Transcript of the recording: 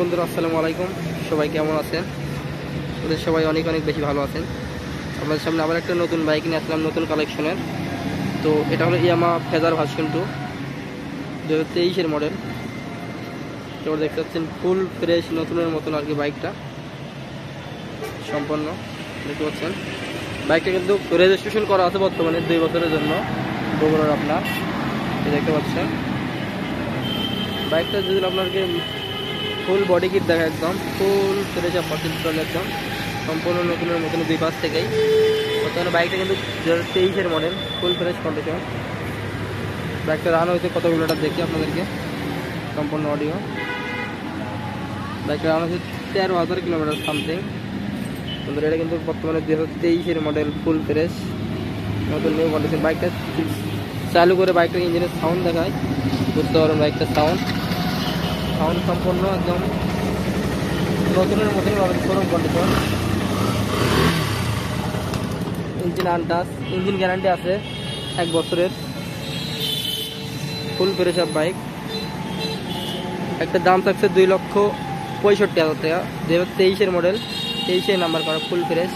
বন্ধুরা আসসালামু আলাইকুম, সবাই কেমন আছেন? ওদের সবাই অনেক অনেক বেশি ভালো আছেন। আপনাদের সামনে আবার একটা নতুন বাইক নিয়ে আসলাম, নতুন কালেকশনের। তো এটা হলো ইয়ামাহা ফেজার ভার্সন 2 2023-এর মডেল। তো দেখতে পাচ্ছেন ফুল ফ্রেশ নতুনের মতন আর কি বাইকটা সম্পন্ন। দেখতে পাচ্ছেন বাইকটা কিন্তু রেজিস্ট্রেশন করা আছে বর্তমানে 2 বছরের জন্য বগুড়ার। আপনার দেখতে পাচ্ছেন বাইকটা যদি আপনাকে ফুল বডি কিট দেখা, একদম ফুল ফ্রেশ পার্সেন্ট একদম সম্পূর্ণ নতুনের মতন 2 পাশ থেকেই। বর্তমানে বাইকটা কিন্তু 2023-এর মডেল, ফুল ফ্রেশ কন্ডিশন। বাইকটা রান হয়েছে কত কিলোমিটার দেখি আপনাদেরকে সম্পূর্ণ অডিও। বাইকটা রান হয়েছে 13,000 কিলোমিটার সামথিং। বন্ধুরা এটা কিন্তু বর্তমানে 2023-এর মডেল, ফুল ফ্রেশ নতুন নিউ কন্ডিশন। বাইকটা চালু করে বাইকটার ইঞ্জিনের সাউন্ড দেখায়, বুঝতে পারবেন বাইকটার সাউন্ড সম্পূর্ণ একদম নতুনের মতনই পাবেন, showroom condition. Engine untouch, engine guarantee আছে 1 বছরের, ফুল ফ্রেশ বাইক। একটা দাম থাকছে 2,65,000 টাকা। 2023-এর মডেল, 23-এ নাম্বার করা, ফুল ফ্রেশ।